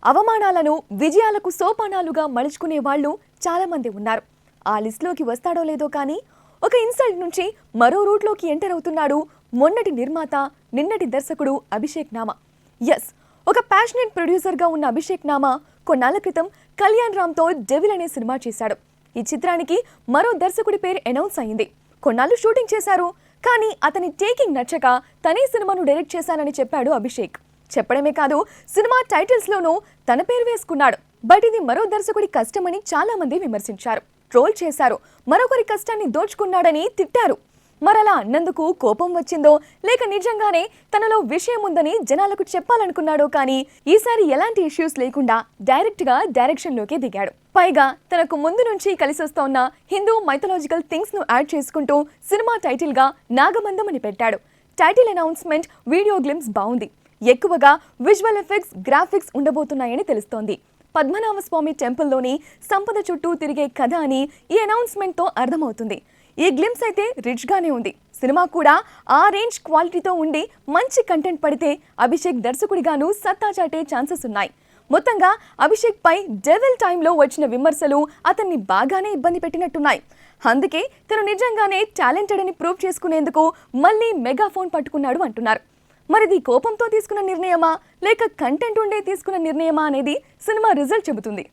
అవమానాలను విజయాలకు సోపానాలుగా మలుచుకునే వాళ్ళు చాలా మంది ఉన్నారు. ఆ లిస్ట్లోకి వస్తాడో లేదో కానీ ఒక ఇన్సల్ట్ నుంచి మరో రూట్లోకి ఎంటర్ అవుతున్నాడు మొన్నటి నిర్మాత, నిన్నటి దర్శకుడు అభిషేక్ నామా. ఎస్, ఒక ప్యాషనేట్ ప్రొడ్యూసర్గా ఉన్న అభిషేక్ నామా కొన్నాళ్ల క్రితం కళ్యాణ్ రామ్తో డెవిల్ అనే సినిమా చేశాడు. ఈ చిత్రానికి మరో దర్శకుడి పేరు అనౌన్స్ అయింది. కొన్నాళ్ళు షూటింగ్ చేశారు, కానీ అతని టేకింగ్ నచ్చక తనే సినిమాను డైరెక్ట్ చేశానని చెప్పాడు అభిషేక్. చెప్పడమే కాదు, సినిమా టైటిల్స్ లోనూ తన పేరు వేసుకున్నాడు. బట్ ఇది మరో దర్శకుడి కష్టమని చాలా మంది విమర్శించారు, ట్రోల్ చేశారు, మరొకరి కష్టాన్ని దోచుకున్నాడని తిట్టారు. మరలా అన్నందుకు కోపం వచ్చిందో లేక నిజంగానే తనలో విషయం ఉందని జనాలకు చెప్పాలనుకున్నాడో కానీ ఈసారి ఎలాంటి ఇష్యూస్ లేకుండా డైరెక్ట్ గా డైరెక్షన్ లోకి దిగాడు. పైగా తనకు ముందు నుంచి కలిసొస్తోన్న హిందూ మైథలాజికల్ థింగ్స్ ను యాడ్ చేసుకుంటూ సినిమా టైటిల్ గా నాగబంధం అని పెట్టాడు. టైటిల్ అనౌన్స్మెంట్, వీడియో గ్లిమ్స్ బాగుంది. ఎక్కువగా విజువల్ ఎఫెక్ట్స్, గ్రాఫిక్స్ ఉండబోతున్నాయని తెలుస్తోంది. పద్మనాభస్వామి టెంపుల్లోని సంపద చుట్టూ తిరిగే కథ అని ఈ అనౌన్స్మెంట్తో అర్థమవుతుంది. ఈ గ్లిమ్స్ అయితే రిచ్ గానే ఉంది. సినిమా కూడా ఆ రేంజ్ క్వాలిటీతో ఉండి మంచి కంటెంట్ పడితే అభిషేక్ దర్శకుడిగాను సత్తా చాటే ఛాన్సెస్ ఉన్నాయి. మొత్తంగా అభిషేక్ పై డెవిల్ టైంలో వచ్చిన విమర్శలు అతన్ని బాగానే ఇబ్బంది పెట్టినట్టున్నాయి. అందుకే తను నిజంగానే టాలెంటెడ్ అని ప్రూవ్ చేసుకునేందుకు మళ్ళీ మెగాఫోన్ పట్టుకున్నాడు అంటున్నారు. మరిది కోపంతో తీసుకున్న నిర్ణయమా లేక కంటెంట్ ఉండే తీసుకున్న నిర్ణయమా అనేది సినిమా రిజల్ట్ చెబుతుంది.